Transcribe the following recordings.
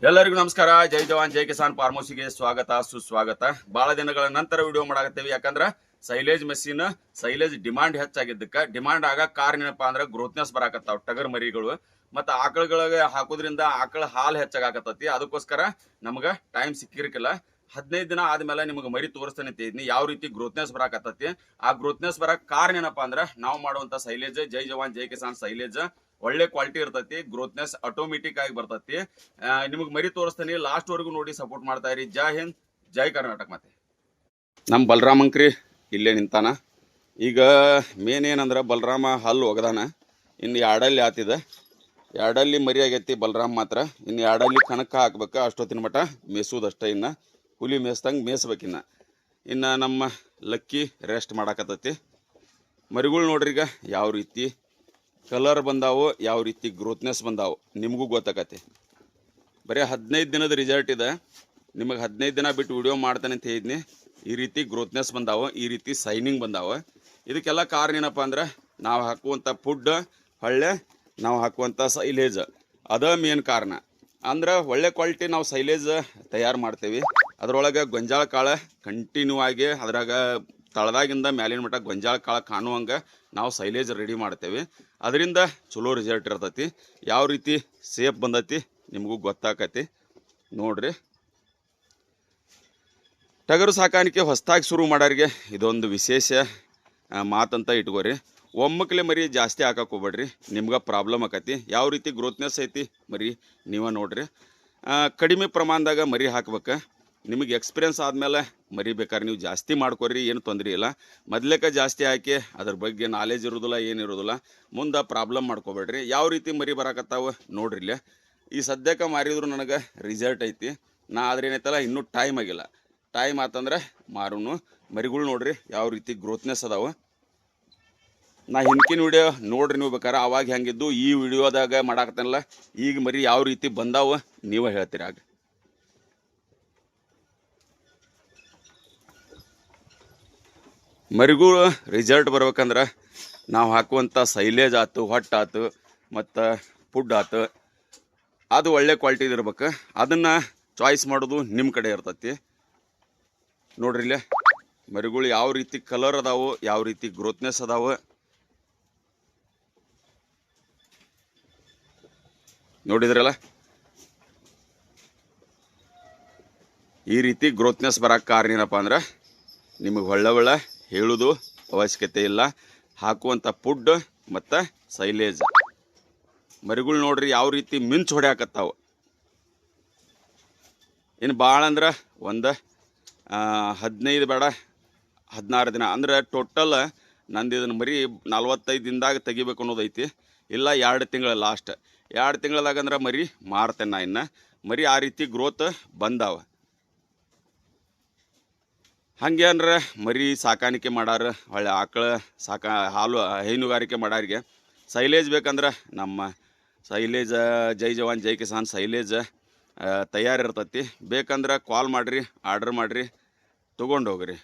ಎಲ್ಲರಿಗೂ ನಮಸ್ಕಾರ. ಜೈ ಜವಾನ್ ಜೈ ಕಿಸಾನ್ ಫಾರ್ಮರ್ಸಿಗೆ ಸ್ವಾಗತ ಸುಸ್ವಾಗತ. ಬಹಳ ದಿನಗಳ ನಂತರ ವಿಡಿಯೋ ಮಾಡಾಕತ್ತೀವಿ. ಯಾಕಂದ್ರ ಸೈಲೇಜ್ ಮೆಷಿನ್ ಸೈಲೇಜ್ ಡಿಮಾಂಡ್ ಹೆಚ್ಚಾಗಿದ್ದಕ್ಕೆ ಡಿಮಾಂಡ್ ಆಗ ಕಾರಣ ಏನಪ್ಪಾ ಅಂದ್ರೆ ಗ್ರೋತ್ನೆಸ್ ಬರಾಕತ್ತಾವ ಟಗರ್ ಮರಿಗಳು ಮತ್ತು ಆಕಳುಗಳಿಗೆ ಹಾಕೋದ್ರಿಂದ ಆಕಳ ಹಾಲು ಹೆಚ್ಚಾಗತ್ತತಿ. ಅದಕ್ಕೋಸ್ಕರ ನಮ್ಗೆ ಟೈಮ್ ಸಿಕ್ಕಿರ್ಕಿಲ್ಲ. 15 ದಿನ ಆದ್ಮೇಲೆ ನಿಮಗೆ ಮರಿ ತೋರಿಸ್ತಾನೆ ಇದ್ದೀನಿ ಯಾವ ರೀತಿ ಗ್ರೋತ್ನೆಸ್ ಬರಾಕತ್ತತಿ. ಆ ಗ್ರೋತ್ನೆಸ್ ಬರಕ್ ಕಾರಣ ಏನಪ್ಪಾ ಅಂದ್ರೆ ನಾವು ಮಾಡುವಂತ ಸೈಲೇಜ್ ಜೈ ಜವಾನ್ ಜೈ ಕಿಸಾನ್ ಸೈಲೇಜ್ ಒಳ್ಳೆ ಕ್ವಾಲಿಟಿ ಇರ್ತೈತಿ. ಗ್ರೋತ್ನೆಸ್ ಆಟೋಮೆಟಿಕ್ ಆಗಿ ಬರ್ತೈತಿ. ನಿಮಗೆ ಮರಿ ತೋರಿಸ್ತೀನಿ, ಲಾಸ್ಟ್ ವರೆಗೂ ನೋಡಿ ಸಪೋರ್ಟ್ ಮಾಡ್ತಾ ಇರಿ. ಜೈ ಹಿಂದ್ ಜೈ ಕರ್ನಾಟಕ. ಮತ್ತೆ ನಮ್ಮ ಬಲರಾಮಂಕ್ರಿ ಇಲ್ಲೇ ನಿಂತಾನ. ಈಗ ಮೇನ್ ಏನಂದ್ರೆ ಬಲರಾಮ ಹಲ್ಲು ಒಗದಾನ. ಇನ್ನು ಎರಡಲ್ಲಿ ಆತಿದೆ, ಎರಡಲ್ಲಿ ಮರಿ ಆಗೈತಿ ಬಲರಾಮ್ ಮಾತ್ರ. ಇನ್ನು ಎರಡಲ್ಲಿ ಕಣಕ್ಕ ಹಾಕ್ಬೇಕು. ಅಷ್ಟೊತ್ತಿನ ಮಟ್ಟ ಮೇಸೋದಷ್ಟೇ. ಇನ್ನು ಹುಲಿ ಮೇಯ್ಸ್ದಂಗೆ ಮೇಯ್ಸ್ಬೇಕಿನ್ನ. ಇನ್ನು ನಮ್ಮ ಲಕ್ಕಿ ರೆಸ್ಟ್ ಮಾಡಾಕತ್ತೈತಿ. ಮರಿಗಳು ನೋಡ್ರಿ ಈಗ ಯಾವ ರೀತಿ ಕಲರ್ ಬಂದಾವು, ಯಾವ ರೀತಿ ಗ್ರೋತ್ನೆಸ್ ಬಂದಾವು ನಿಮಗೂ ಗೊತ್ತಾಗತ್ತೆ. ಬರೀ 15 ದಿನದ ರಿಸಲ್ಟ್ ಇದೆ. ನಿಮಗೆ 15 ದಿನ ಬಿಟ್ಟು ವಿಡಿಯೋ ಮಾಡ್ತಾನೆ ಅಂತ ಹೇಳಿದ್ನಿ. ಈ ರೀತಿ ಗ್ರೋತ್ನೆಸ್ ಬಂದಾವು, ಈ ರೀತಿ ಸೈನಿಂಗ್ ಬಂದಾವು. ಇದಕ್ಕೆಲ್ಲ ಕಾರಣ ಏನಪ್ಪ ಅಂದ್ರೆ ನಾವು ಹಾಕುವಂಥ ಫುಡ್ ಹೊಳ್ಳೆ, ನಾವು ಹಾಕುವಂಥ ಸೈಲೇಜ್ ಅದ ಮೇನ್ ಕಾರಣ. ಅಂದ್ರೆ ಒಳ್ಳೆ ಕ್ವಾಲಿಟಿ ನಾವು ಸೈಲೇಜ್ ತಯಾರು ಮಾಡ್ತೇವೆ. ಅದರೊಳಗೆ ಗೊಂಜಾಳ ಕಾಳು ಕಂಟಿನ್ಯೂ ಆಗಿ ಅದ್ರಾಗ ತಳದಾಗಿಂದ ಮ್ಯಾಲಿನ ಮಟ್ಟ ಗೊಂಜಾಳ ಕಾಳು ಕಾಣುವಂಗೆ ನಾವು ಸೈಲೇಜ್ ರೆಡಿ ಮಾಡ್ತೇವೆ. ಅದರಿಂದ ಚಲೋ ರಿಸಲ್ಟ್ ಇರ್ತೈತಿ. ಯಾವ ರೀತಿ ಸೇಫ್ ಬಂದೈತಿ ನಿಮಗೂ ಗೊತ್ತಾಕತಿ ನೋಡ್ರಿ. ಟಗರು ಸಾಕಾಣಿಕೆ ಹೊಸದಾಗಿ ಶುರು ಮಾಡೋರಿಗೆ ಇದೊಂದು ವಿಶೇಷ ಮಾತಂತ ಇಟ್ಕೋರಿ. ಒಮ್ಮಕ್ಲೆ ಮರಿ ಜಾಸ್ತಿ ಹಾಕಕ್ಕೆ ಹೋಗ್ಬೇಡ್ರಿ, ನಿಮ್ಗೆ ಪ್ರಾಬ್ಲಮ್ ಆಕತಿ. ಯಾವ ರೀತಿ ಗ್ರೋತ್ನೆಸ್ ಐತಿ ಮರಿ ನೀವೇ ನೋಡ್ರಿ. ಕಡಿಮೆ ಪ್ರಮಾಣದಾಗ ಮರಿ ಹಾಕ್ಬೇಕು. ನಿಮಗೆ ಎಕ್ಸ್ಪೀರಿಯನ್ಸ್ ಆದಮೇಲೆ ಮರಿ ಬೇಕಾದ್ರೆ ನೀವು ಜಾಸ್ತಿ ಮಾಡ್ಕೊರಿ, ಏನು ತೊಂದರೆ ಇಲ್ಲ. ಮೊದ್ಲೇಕ ಜಾಸ್ತಿ ಹಾಕಿ ಅದ್ರ ಬಗ್ಗೆ ನಾಲೆಜ್ ಇರೋದಿಲ್ಲ, ಏನಿರೋದಿಲ್ಲ. ಮುಂದೆ ಪ್ರಾಬ್ಲಮ್ ಮಾಡ್ಕೋಬೇಡ್ರಿ. ಯಾವ ರೀತಿ ಮರಿ ಬರಾಕತ್ತಾವ ನೋಡ್ರಿ. ಇಲ್ಲೇ ಈ ಸದ್ಯಕ್ಕೆ ಮಾರಿದ್ರು ನನಗೆ ರಿಸಲ್ಟ್ ಐತಿ. ನಾ ಆದ್ರೆ ಏನೈತಲ್ಲ ಇನ್ನೂ ಟೈಮ್ ಆಗಿಲ್ಲ. ಟೈಮ್ ಆತಂದ್ರೆ ಮಾರುನು. ಮರಿಗಳು ನೋಡ್ರಿ ಯಾವ ರೀತಿ ಗ್ರೋತ್ನೆಸ್ ಅದಾವ. ನಾ ಹಿಂದಿನ ವಿಡಿಯೋ ನೋಡ್ರಿ ನೀವು ಬೇಕಾರೆ. ಅವಾಗ ಹೆಂಗಿದ್ದು ಈ ವಿಡಿಯೋದಾಗ ಮಾಡಾಕತ್ತನಲ್ಲ, ಈಗ ಮರಿ ಯಾವ ರೀತಿ ಬಂದಾವ ನೀವೇ ಹೇಳ್ತೀರಿ. ಆಗ ಮರಿಗಳು ರಿಸಲ್ಟ್ ಬರ್ಬೇಕಂದ್ರೆ ನಾವು ಹಾಕುವಂಥ ಸೈಲೇಜ್ ಆಯ್ತು, ಹೊಟ್ಟಾತು ಮತ್ತು ಫುಡ್ ಆಯ್ತು, ಅದು ಒಳ್ಳೆ ಕ್ವಾಲಿಟಿದು ಇರ್ಬೇಕು. ಅದನ್ನು ಚಾಯ್ಸ್ ಮಾಡೋದು ನಿಮ್ಮ ಕಡೆ ಇರ್ತೈತಿ. ನೋಡ್ರಿ ಇಲ್ಲೇ ಮರಿಗಳು ಯಾವ ರೀತಿ ಕಲರ್ ಅದಾವು, ಯಾವ ರೀತಿ ಗ್ರೋತ್ನೆಸ್ ಅದಾವು ನೋಡಿದ್ರಲ್ಲ. ಈ ರೀತಿ ಗ್ರೋತ್ನೆಸ್ ಬರೋಕ್ಕೆ ಕಾರಣ ಏನಪ್ಪ ಅಂದ್ರೆ ನಿಮಗೆ ಒಳ್ಳೆ ಹೇಳೋದು ಅವಶ್ಯಕತೆ ಇಲ್ಲ. ಹಾಕುವಂಥ ಫುಡ್ ಮತ್ತು ಸೈಲೇಜ್. ಮರಿಗಳು ನೋಡ್ರಿ ಯಾವ ರೀತಿ ಮಿಂಚು ಹೊಡ್ಯಾಕತ್ತಾವ. ಇನ್ನು ಭಾಳ ಅಂದ್ರೆ ಒಂದು 15 ಬೇಡ 16 ದಿನ ಅಂದ್ರೆ ಟೋಟಲ್ ನಂದು ಇದನ್ನು ಮರಿ 45 ದಿನದಾಗ ತೆಗಿಬೇಕು ಅನ್ನೋದೈತಿ. ಇಲ್ಲ 2 ತಿಂಗಳ ಲಾಸ್ಟ್ 2 ತಿಂಗಳದಾಗ ಅಂದ್ರೆ ಮರಿ ಮಾರ್ತೇನೆ ನಾ. ಇನ್ನು ಮರಿ ಆ ರೀತಿ ಗ್ರೋತ್ ಬಂದಾವ. ಹಾಗೆ ಅಂದ್ರೆ ಮರಿ ಸಾಕಾಣಿಕೆ ಮಾಡಾರ, ಒಳ್ಳೆ ಆಕಳ ಹಾಲು ಹೈನುಗಾರಿಕೆ ಮಾಡೋರಿಗೆ ಸೈಲೇಜ್ ಬೇಕಂದ್ರೆ ನಮ್ಮ ಸೈಲೇಜ್ ಜೈ ಜವಾನ್ ಜೈ ಕಿಸಾನ್ ಸೈಲೇಜ್ ತಯಾರಿರ್ತೈತಿ. ಬೇಕಂದ್ರೆ ಕಾಲ್ ಮಾಡಿರಿ, ಆರ್ಡ್ರ್ ಮಾಡಿರಿ, ತೊಗೊಂಡು ಹೋಗ್ರಿ.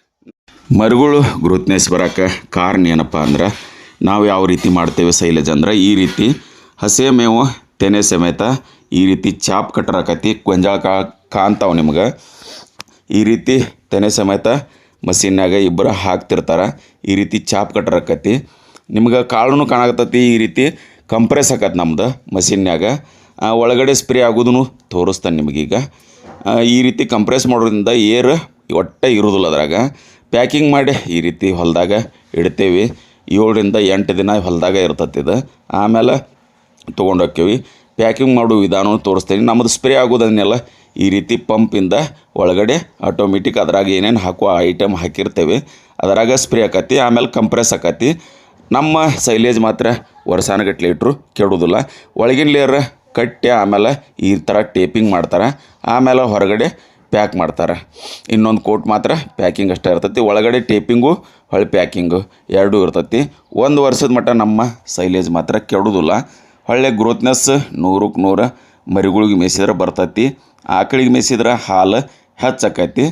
ಮರಿಗಳು ಗ್ರೋತ್ನೆಸ್ ಬರೋಕ್ಕೆ ಕಾರಣ ಏನಪ್ಪ ಅಂದ್ರೆ ನಾವು ಯಾವ ರೀತಿ ಮಾಡ್ತೇವೆ ಸೈಲೇಜ್ ಅಂದ್ರೆ ಈ ರೀತಿ ಹಸೆ ಮೇವು ತೆನೆ ಸಮೇತ ಈ ರೀತಿ ಚಾಪ್ ಕಟ್ಟರಾಕತಿ. ಗೊಂಜಾಳ ಕಾಣ್ತಾವೆ ನಿಮ್ಗೆ. ಈ ರೀತಿ ತೆನೆ ಸಮೇತ ಮಷಿನ್ನಾಗ ಇಬ್ಬರು ಹಾಕ್ತಿರ್ತಾರೆ. ಈ ರೀತಿ ಚಾಪ್ ಕಟ್ಟರಾಕತಿ. ನಿಮ್ಗೆ ಕಾಳು ಕಾಣಕತ್ತೈತಿ. ಈ ರೀತಿ ಕಂಪ್ರೆಸ್ ಆಕತಿ ನಮ್ದು ಮಷಿನ್ಯಾಗ. ಒಳಗಡೆ ಸ್ಪ್ರೇ ಆಗೋದನ್ನು ತೋರಿಸ್ತಾನೆ ನಿಮಗೀಗ. ಈ ರೀತಿ ಕಂಪ್ರೆಸ್ ಮಾಡೋದ್ರಿಂದ ಏರ್ ಒಟ್ಟೆ ಇರೋದಿಲ್ಲ ಅದ್ರಾಗ. ಪ್ಯಾಕಿಂಗ್ ಮಾಡಿ ಈ ರೀತಿ ಹೊಲದಾಗ ಇಡ್ತೇವೆ. 7 ರಿಂದ 8 ದಿನ ಹೊಲದಾಗ ಇರ್ತೈತಿ ಇದು. ಆಮೇಲೆ ತೊಗೊಂಡೋಕ್ಕೇವಿ. ಪ್ಯಾಕಿಂಗ್ ಮಾಡೋ ವಿಧಾನ ತೋರಿಸ್ತೀನಿ. ನಮ್ಮದು ಸ್ಪ್ರೇ ಆಗೋದನ್ನೆಲ್ಲ ಈ ರೀತಿ ಪಂಪಿಂದ ಒಳಗಡೆ ಆಟೋಮೆಟಿಕ್ ಅದ್ರಾಗ ಏನೇನು ಹಾಕುವ ಐಟಮ್ ಹಾಕಿರ್ತೇವೆ ಅದರಾಗ ಸ್ಪ್ರೇ ಆಕತಿ. ಆಮೇಲೆ ಕಂಪ್ರೆಸ್ ಆಕತಿ. ನಮ್ಮ ಸೈಲೇಜ್ ಮಾತ್ರ ವರ್ಷಾನುಗಟ್ಲೆ ಇಟ್ಟರು ಕೆಡೋದಿಲ್ಲ. ಒಳಗಿನ ಲೇಯರ್ ಕಟ್ಟಿ ಆಮೇಲೆ ಈ ಥರ ಟೇಪಿಂಗ್ ಮಾಡ್ತಾರೆ. ಆಮೇಲೆ ಹೊರಗಡೆ ಪ್ಯಾಕ್ ಮಾಡ್ತಾರೆ. ಇನ್ನೊಂದು ಕೋಟ್ ಮಾತ್ರ ಪ್ಯಾಕಿಂಗ್ ಅಷ್ಟೇ ಇರ್ತೈತಿ. ಒಳಗಡೆ ಟೇಪಿಂಗು ಹೊಳ್ಳಿ ಪ್ಯಾಕಿಂಗು ಎರಡೂ ಇರ್ತೈತಿ. 1 ವರ್ಷದ ಮಟ್ಟ ನಮ್ಮ ಸೈಲೇಜ್ ಮಾತ್ರ ಕೆಡೋದಿಲ್ಲ. ಒಳ್ಳೆ ಗ್ರೋತ್ನೆಸ್ 100ಕ್ಕೆ 100 ಮರಿಗಳಿಗೆ ಮೇಯಿಸಿದ್ರೆ ಬರ್ತೈತಿ. ಆಕಳಿಗೆ ಮೇಯಿಸಿದ್ರೆ ಹಾಲು ಹೆಚ್ಚಾಕೈತಿ.